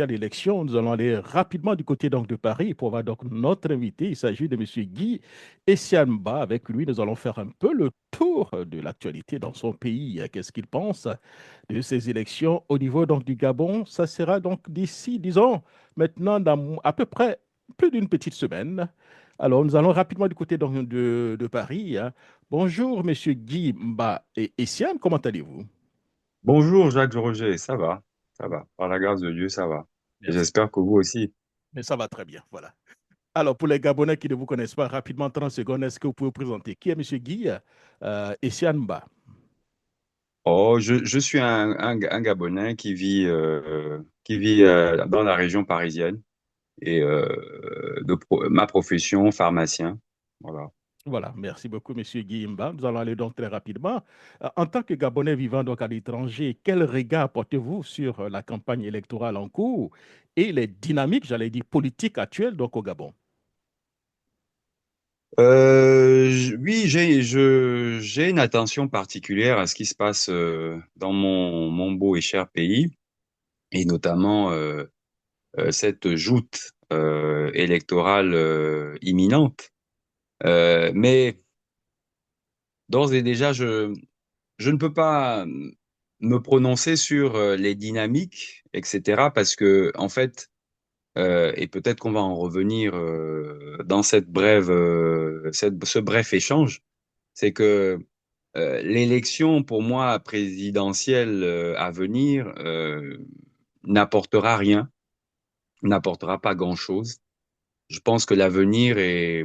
à l'élection. Nous allons aller rapidement du côté donc de Paris pour voir donc notre invité. Il s'agit de M. Guy Essianba. Avec lui, nous allons faire un peu le tour de l'actualité dans son pays. Qu'est-ce qu'il pense de ces élections au niveau donc du Gabon? Ça sera donc d'ici, disons, maintenant dans à peu près plus d'une petite semaine. Alors, nous allons rapidement du côté donc de Paris, hein. Bonjour, M. Guy Mba et Essian, comment allez-vous? Bonjour Jacques Roger, ça va, par la grâce de Dieu, ça va. Et Merci. j'espère que vous aussi. Mais ça va très bien, voilà. Alors, pour les Gabonais qui ne vous connaissent pas, rapidement, 30 secondes, est-ce que vous pouvez vous présenter? Qui est M. Guy Essianba? Je suis un Gabonais qui vit dans la région parisienne et ma profession, pharmacien. Voilà. Voilà, merci beaucoup, M. Guy Mba. Nous allons aller donc très rapidement. En tant que Gabonais vivant donc à l'étranger, quel regard portez-vous sur la campagne électorale en cours et les dynamiques, j'allais dire, politiques actuelles donc au Gabon? Oui, j'ai une attention particulière à ce qui se passe dans mon beau et cher pays, et notamment cette joute électorale imminente. Mais d'ores et déjà, je ne peux pas me prononcer sur les dynamiques, etc., parce que, en fait, et peut-être qu'on va en revenir dans ce bref échange, c'est que l'élection, pour moi, présidentielle à venir, n'apportera rien, n'apportera pas grand-chose. Je pense que l'avenir est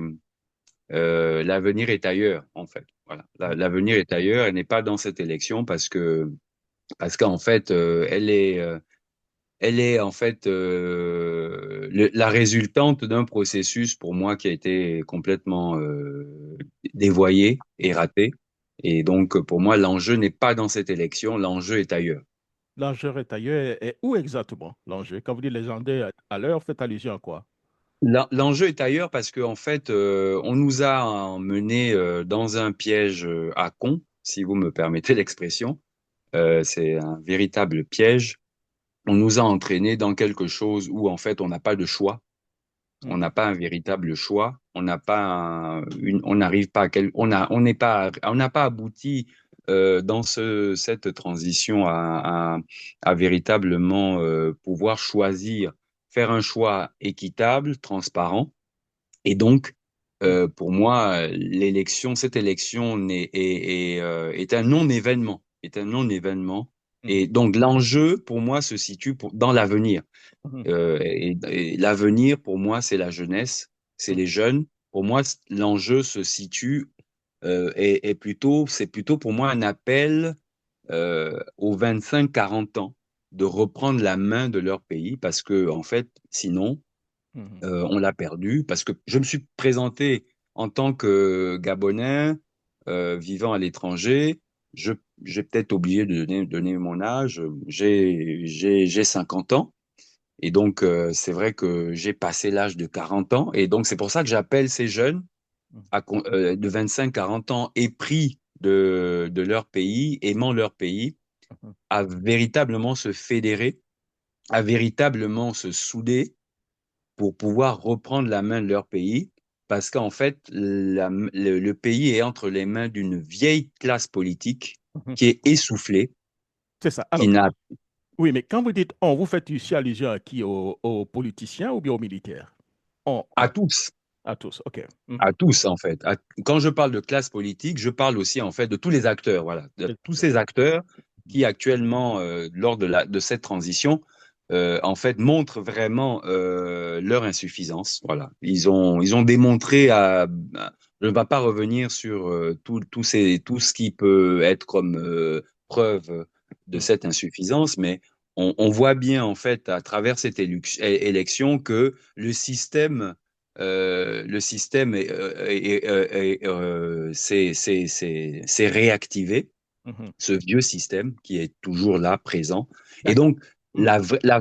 ailleurs, en fait. Voilà. L'avenir est ailleurs. Elle n'est pas dans cette élection parce qu'en fait, elle est en fait la résultante d'un processus pour moi qui a été complètement dévoyé et raté. Et donc, pour moi, l'enjeu n'est pas dans cette élection, l'enjeu est ailleurs. L'enjeu est ailleurs. Et où exactement l'enjeu? Quand vous dites les Andais à l'heure, faites allusion à quoi? L'enjeu est ailleurs parce qu'en fait, on nous a emmenés dans un piège à con, si vous me permettez l'expression. C'est un véritable piège. On nous a entraînés dans quelque chose où en fait on n'a pas de choix. On n'a Mhm, pas un véritable choix. On n'a pas on n'arrive pas à on n'est pas, on n'a pas abouti dans cette transition à véritablement pouvoir choisir, faire un choix équitable, transparent. Et donc, mhm, pour moi, cette élection est un non-événement, est un non-événement. mhm, Et donc, l'enjeu, pour moi, se situe dans l'avenir. mhm, Et l'avenir, pour moi, c'est la jeunesse, c'est mhm. les jeunes. Pour moi, l'enjeu se situe c'est plutôt pour moi un appel aux 25-40 ans de reprendre la main de leur pays parce que, en fait, sinon, Mhm. on l'a perdu parce que je me suis présenté en tant que Gabonais vivant à l'étranger. Je, j'ai peut-être oublié de donner mon âge. J'ai 50 ans. Et donc, c'est vrai que j'ai passé l'âge de 40 ans. Et donc, c'est pour ça que j'appelle ces jeunes de 25-40 ans épris de leur pays, aimant leur pays, Mhm. à véritablement se fédérer, à véritablement se souder pour pouvoir reprendre la main de leur pays, parce qu'en fait, le pays est entre les mains d'une vieille classe politique Mhm. qui est essoufflée, C'est ça. qui Alors, n'a oui, mais quand vous dites on, vous faites ici allusion à qui? Aux politiciens ou bien aux militaires? à On, tous, à tous, OK. à Mhm. tous en fait. Quand je parle de classe politique, je parle aussi en fait de tous les acteurs, voilà, de tous ces acteurs qui actuellement, lors de cette transition, en fait, montrent vraiment leur insuffisance. Voilà, ils ont démontré je ne vais pas revenir sur tout ce qui peut être comme preuve de Mhm. cette insuffisance, mais on voit bien en fait à travers cette élection que le système s'est réactivé, Mhm. ce vieux système qui est toujours là, présent. Et D'accord. donc, Mhm.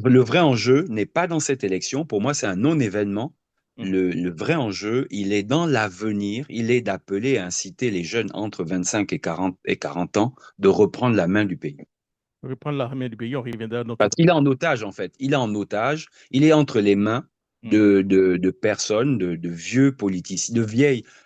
le vrai enjeu n'est pas dans cette élection. Pour moi, c'est un non-événement. Mhm. Le vrai enjeu, il est dans l'avenir. Il est d'appeler à inciter les jeunes entre 25 et 40 ans de reprendre la main du pays. Reprendre l'armée du pays, on reviendra dans tout Parce qu'il est en otage, en fait. Il est en otage. Il est entre les mains à l'heure. de personnes, de vieux politiciens,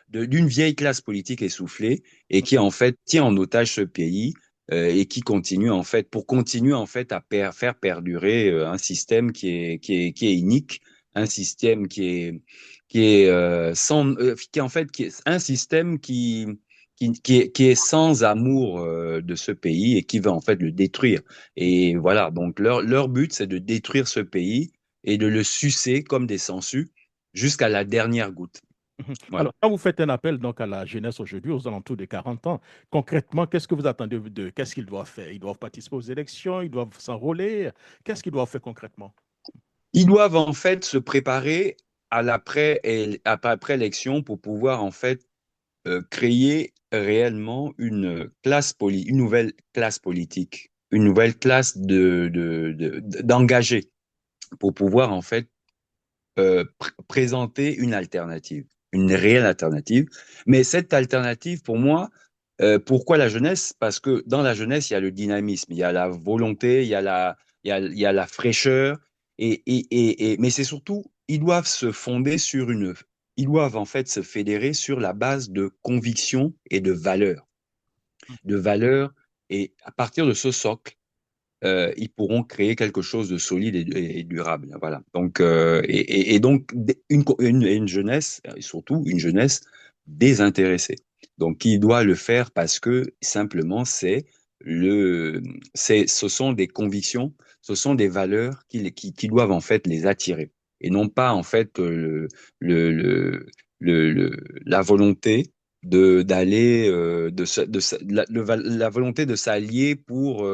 d'une vieille classe politique essoufflée et qui, en fait, tient en otage ce pays et qui continue, en fait, pour continuer, en fait, à faire perdurer un système qui est inique, un système qui est, en fait, qui est un système qui est sans amour de ce pays et qui veut, en fait, le détruire. Et voilà, donc leur but, c'est de détruire ce pays et de le sucer comme des sangsues jusqu'à la dernière goutte. Mhm. Voilà. Alors, quand vous faites un appel donc à la jeunesse aujourd'hui, aux alentours de 40 ans, concrètement, qu'est-ce que vous attendez d'eux? Qu'est-ce qu'ils doivent faire? Ils doivent participer aux élections, ils doivent s'enrôler. Qu'est-ce qu'ils doivent faire concrètement? Ils doivent en fait se préparer à après élection pour pouvoir en fait créer réellement une nouvelle classe politique, une nouvelle classe d'engagés pour pouvoir en fait présenter une réelle alternative. Mais cette alternative, pour moi, pourquoi la jeunesse? Parce que dans la jeunesse, il y a le dynamisme, il y a la volonté, il y a la fraîcheur, mais c'est surtout, ils doivent en fait se fédérer sur la base de convictions et de valeurs, et à partir de ce socle, ils pourront créer quelque chose de solide et durable. Voilà. Donc, et donc une jeunesse, et surtout une jeunesse désintéressée. Donc, qui doit le faire parce que simplement ce sont des convictions, ce sont des valeurs qui doivent en fait les attirer et non pas en fait le, le, la volonté de d'aller la volonté de s'allier pour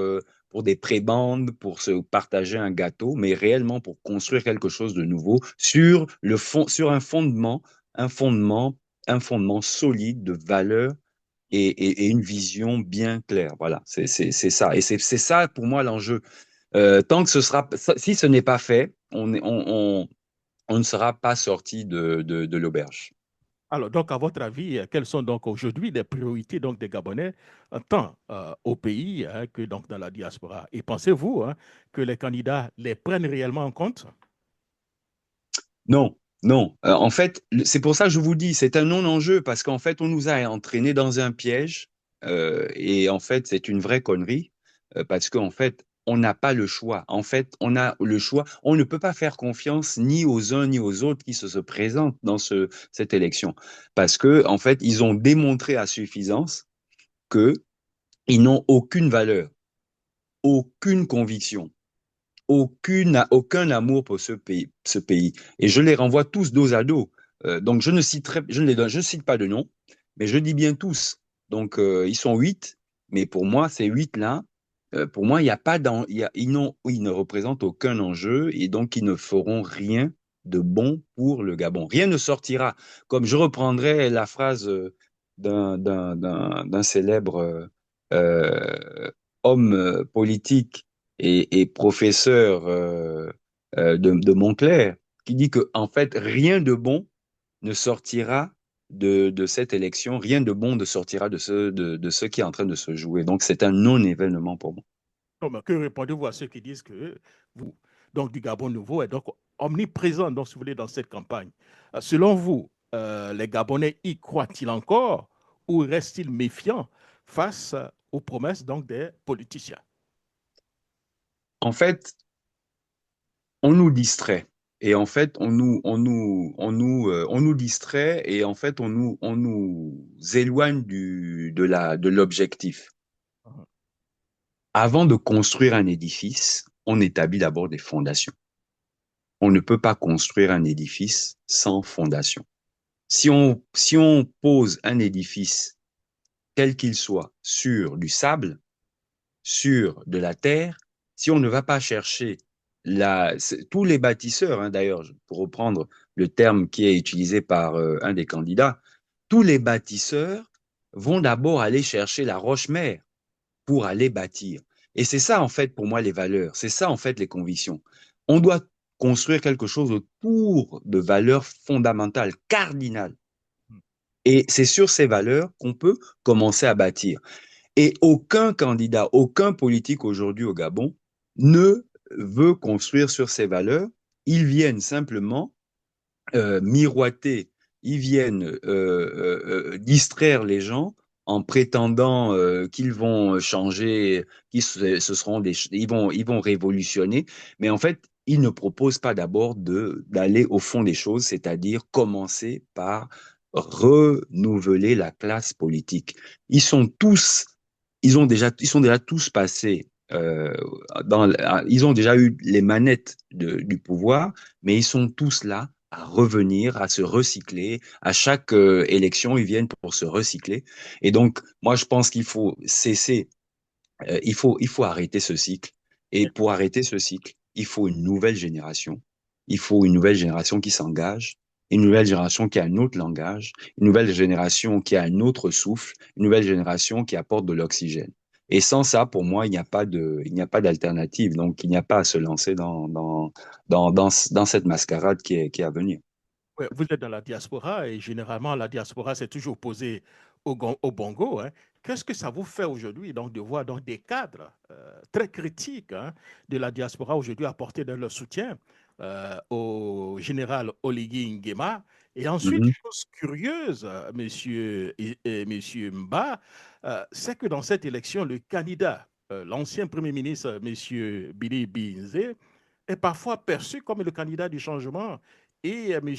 des prébendes, pour se partager un gâteau, mais réellement pour construire quelque chose de nouveau sur un fondement, un fondement solide de valeurs et une vision bien claire. Voilà, c'est ça. Et c'est ça pour moi l'enjeu. Tant que si ce n'est pas fait, on ne sera pas sorti de l'auberge. Alors, donc, à votre avis, quelles sont donc aujourd'hui les priorités donc, des Gabonais, tant au pays hein, que donc, dans la diaspora? Et pensez-vous hein, que les candidats les prennent réellement en compte? Non, non. En fait, c'est pour ça que je vous dis, c'est un non-enjeu parce qu'en fait, on nous a entraînés dans un piège et en fait, c'est une vraie connerie parce qu'en fait, on n'a pas le choix. En fait, on a le choix. On ne peut pas faire confiance ni aux uns ni aux autres qui se présentent dans cette élection parce que en fait, ils ont démontré à suffisance que ils n'ont aucune valeur, aucune conviction aucun amour pour ce pays. Et je les renvoie tous dos à dos. Donc, je ne cite pas de nom, mais je dis bien tous. Donc, ils sont 8, mais pour moi, ces 8-là, pour moi, il n'y a pas ils ne représentent aucun enjeu et donc ils ne feront rien de bon pour le Gabon. Rien ne sortira. Comme je reprendrai la phrase d'un célèbre homme politique et professeur de Montclair, qui dit que en fait rien de bon ne sortira de cette élection, rien de bon ne sortira de ce qui est en train de se jouer. Donc c'est un non-événement pour moi. Donc, que répondez-vous à ceux qui disent que vous, donc du Gabon nouveau, est donc omniprésent, donc, si vous voulez, dans cette campagne? Selon vous, les Gabonais y croient-ils encore ou restent-ils méfiants face aux promesses donc, des politiciens? En fait, on nous distrait. Et en fait, on nous distrait et en fait, on nous éloigne de l'objectif. Avant de construire un édifice, on établit d'abord des fondations. On ne peut pas construire un édifice sans fondation. Si on pose un édifice quel qu'il soit sur du sable, sur de la terre, si on ne va pas chercher tous les bâtisseurs, hein, d'ailleurs, pour reprendre le terme qui est utilisé par un des candidats, tous les bâtisseurs vont d'abord aller chercher la roche-mère pour aller bâtir. Et c'est ça, en fait, pour moi, les valeurs. C'est ça, en fait, les convictions. On doit construire quelque chose autour de valeurs fondamentales, cardinales. Et c'est sur ces valeurs qu'on peut commencer à bâtir. Et aucun candidat, aucun politique aujourd'hui au Gabon ne veut construire sur ces valeurs. Ils viennent simplement miroiter, ils viennent distraire les gens en prétendant qu'ils vont changer, ce seront ils vont révolutionner, mais en fait, ils ne proposent pas d'abord d'aller au fond des choses, c'est-à-dire commencer par renouveler la classe politique. Ils sont tous, ils sont déjà tous passés ils ont déjà eu les manettes du pouvoir, mais ils sont tous là à revenir, à se recycler. À chaque élection, ils viennent pour se recycler. Et donc, moi, je pense qu'il faut cesser, il faut arrêter ce cycle. Et pour arrêter ce cycle, il faut une nouvelle génération. Il faut une nouvelle génération qui s'engage, une nouvelle génération qui a un autre langage, une nouvelle génération qui a un autre souffle, une nouvelle génération qui apporte de l'oxygène. Et sans ça, pour moi, il n'y a pas d'alternative. Donc, il n'y a pas à se lancer dans cette mascarade qui est à venir. Ouais, vous êtes dans la diaspora et généralement, la diaspora s'est toujours opposée au Bongo, hein. Qu'est-ce que ça vous fait aujourd'hui donc, de voir donc, des cadres très critiques hein, de la diaspora aujourd'hui apporter de leur soutien au général Oligui Nguema? Et ensuite, Mhm. chose curieuse, monsieur Mba, c'est que dans cette élection, le candidat, l'ancien Premier ministre, monsieur Billy Binze, est parfois perçu comme le candidat du changement et M.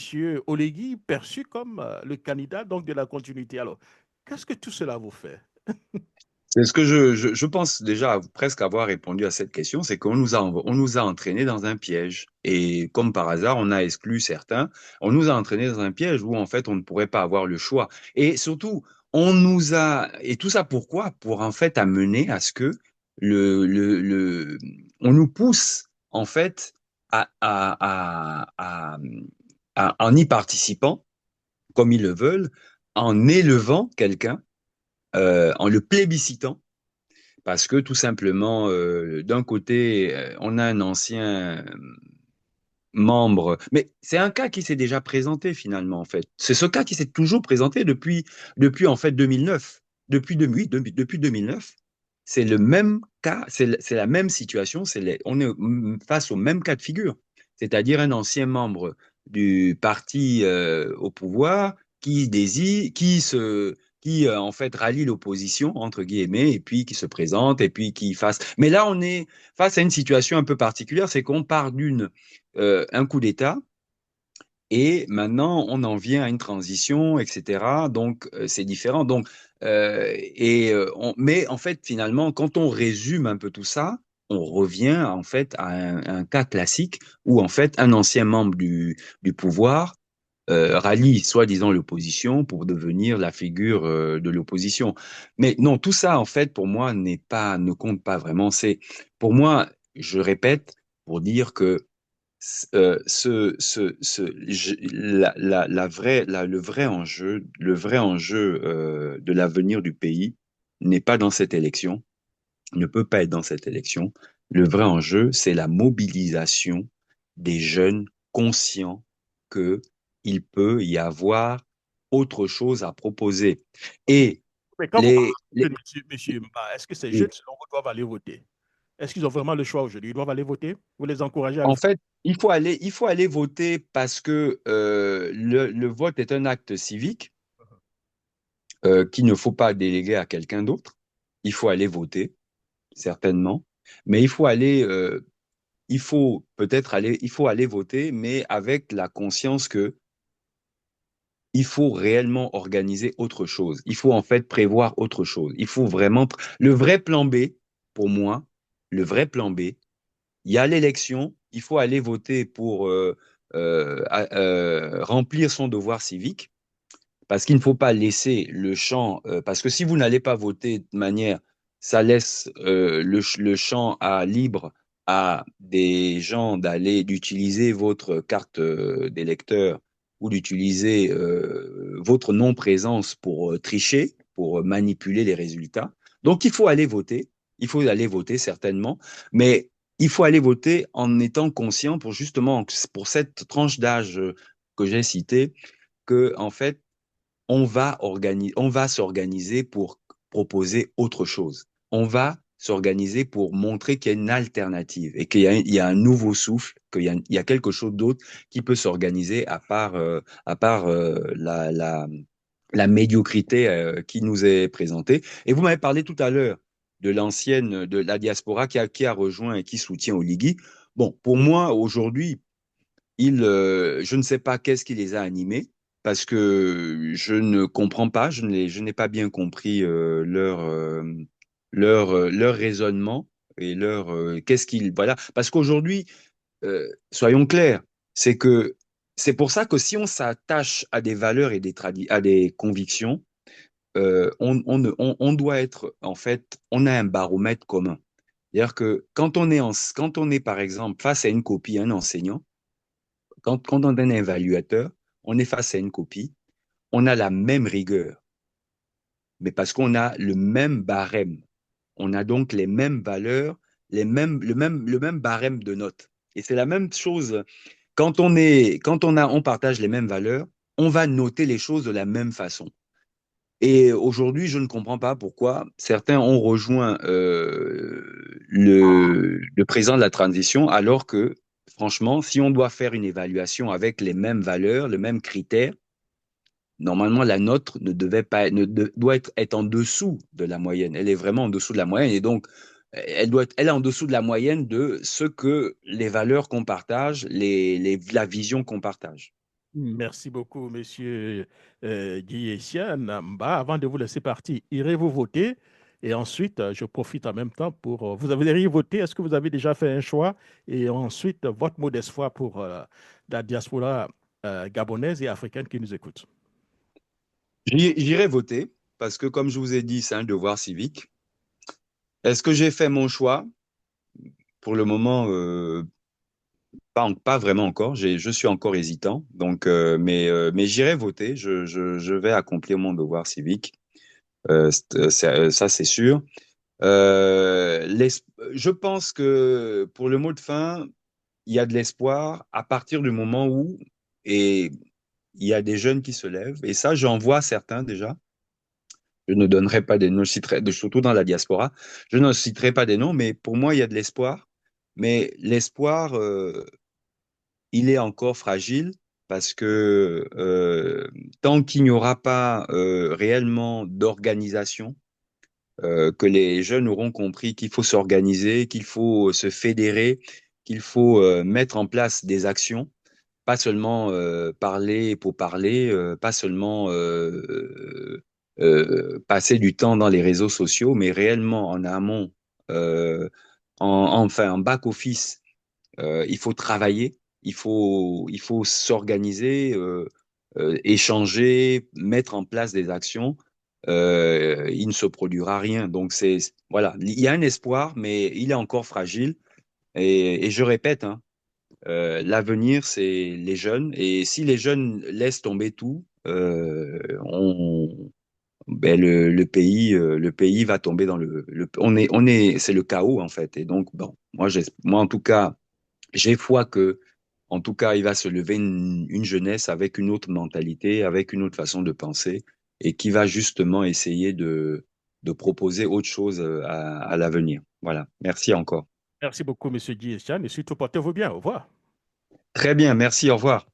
Olegui perçu comme le candidat donc de la continuité. Alors, qu'est-ce que tout cela vous fait? C'est ce que je pense déjà presque avoir répondu à cette question, c'est on nous a entraînés dans un piège. Et comme par hasard, on a exclu certains. On nous a entraînés dans un piège où en fait on ne pourrait pas avoir le choix. Et surtout, et tout ça pourquoi? Pour en fait amener à ce que on nous pousse en fait en y participant comme ils le veulent, en élevant quelqu'un, en le plébiscitant parce que tout simplement, d'un côté, on a un ancien membre, mais c'est un cas qui s'est déjà présenté finalement, en fait. C'est ce cas qui s'est toujours présenté depuis en fait 2009. Oui, depuis 2009. C'est le même cas, c'est la même situation, on est face au même cas de figure. C'est-à-dire un ancien membre du parti au pouvoir qui en fait rallie l'opposition entre guillemets et puis qui se présente et puis qui fasse. Mais là, on est face à une situation un peu particulière, c'est qu'on part un coup d'État et maintenant on en vient à une transition, etc. Donc c'est différent. Donc mais en fait finalement, quand on résume un peu tout ça, on revient en fait à un cas classique où en fait un ancien membre du pouvoir rallie soi-disant l'opposition pour devenir la figure de l'opposition. Mais non, tout ça, en fait, pour moi, ne compte pas vraiment. Pour moi, je répète, pour dire que le vrai enjeu de l'avenir du pays n'est pas dans cette élection, ne peut pas être dans cette élection. Le vrai enjeu, c'est la mobilisation des jeunes conscients que il peut y avoir autre chose à proposer. Et Mais quand vous parlez de jeunes, monsieur Mba, est-ce que ces jeunes, selon vous, doivent aller voter? Est-ce qu'ils ont vraiment le choix aujourd'hui? Ils doivent aller voter? Vous les encouragez à le en faire? fait, il faut aller voter parce que le vote est un acte civique qu'il ne faut pas déléguer à quelqu'un d'autre. Il faut aller voter, certainement, mais il faut aller voter, mais avec la conscience que il faut réellement organiser autre chose. Il faut en fait prévoir autre chose. Il faut vraiment le vrai plan B pour moi, le vrai plan B. Il y a l'élection, il faut aller voter pour remplir son devoir civique parce qu'il ne faut pas laisser le champ, parce que si vous n'allez pas voter de manière, ça laisse le champ à libre à des gens d'utiliser votre carte d'électeur ou d'utiliser votre non-présence pour tricher, pour manipuler les résultats. Donc il faut aller voter certainement, mais il faut aller voter en étant conscient pour justement, pour cette tranche d'âge que j'ai citée, que en fait, on va s'organiser proposer autre chose. On va s'organiser pour montrer qu'il y a une alternative et qu'il y a un nouveau souffle, qu'il y a quelque chose d'autre qui peut s'organiser à part la médiocrité qui nous est présentée. Et vous m'avez parlé tout à l'heure de la diaspora qui a rejoint et qui soutient Oligui. Bon, pour moi, aujourd'hui, je ne sais pas qu'est-ce qui les a animés, parce que je ne comprends pas, je n'ai pas bien compris leur raisonnement et qu'est-ce qu'ils, voilà. Parce qu'aujourd'hui, soyons clairs, c'est que c'est pour ça que si on s'attache à des valeurs et à des convictions, on doit être, en fait, on a un baromètre commun. C'est-à-dire que quand on est, par exemple, face à une copie, un enseignant, quand on est un évaluateur, on est face à une copie, on a la même rigueur, mais parce qu'on a le même barème. On a donc les mêmes valeurs, le même barème de notes. Et c'est la même chose on partage les mêmes valeurs, on va noter les choses de la même façon. Et aujourd'hui, je ne comprends pas pourquoi certains ont rejoint le président de la transition, alors que, franchement, si on doit faire une évaluation avec les mêmes valeurs, les mêmes critères, normalement, la nôtre ne devait pas, doit être en dessous de la moyenne. Elle est vraiment en dessous de la moyenne. Et donc, elle est en dessous de la moyenne de ce que les valeurs qu'on partage, la vision qu'on partage. Merci beaucoup, monsieur Guy Essian Namba. Avant de vous laisser partir, irez-vous voter? Et ensuite, je profite en même temps pour... vous avez voté, est-ce que vous avez déjà fait un choix? Et ensuite, votre mot d'espoir pour la diaspora gabonaise et africaine qui nous écoute. J'irai voter parce que, comme je vous ai dit, c'est un devoir civique. Est-ce que j'ai fait mon choix? Pour le moment, pas vraiment encore. Je suis encore hésitant. Donc, mais j'irai voter. Je vais accomplir mon devoir civique. Ça, c'est sûr. Euh, l'es- je pense que pour le mot de fin, il y a de l'espoir à partir du moment où et il y a des jeunes qui se lèvent. Et ça, j'en vois certains déjà. Je ne donnerai pas des noms, surtout dans la diaspora. Je ne citerai pas des noms, mais pour moi, il y a de l'espoir. Mais l'espoir, il est encore fragile parce que tant qu'il n'y aura pas réellement d'organisation, que les jeunes auront compris qu'il faut s'organiser, qu'il faut se fédérer, qu'il faut mettre en place des actions, pas seulement parler pour parler, pas seulement passer du temps dans les réseaux sociaux, mais réellement en amont, euh, enfin en back-office, il faut travailler, il faut s'organiser, échanger, mettre en place des actions. Il ne se produira rien. Donc voilà, il y a un espoir, mais il est encore fragile. Et je répète, hein, l'avenir, c'est les jeunes. Et si les jeunes laissent tomber tout, le pays va tomber c'est le chaos en fait. Et donc, bon, moi en tout cas, j'ai foi que, en tout cas, il va se lever une jeunesse avec une autre mentalité, avec une autre façon de penser, et qui va justement essayer de proposer autre chose à l'avenir. Voilà. Merci encore. Merci beaucoup, monsieur Guy Essian, et surtout portez-vous bien. Au revoir. Très bien. Merci. Au revoir.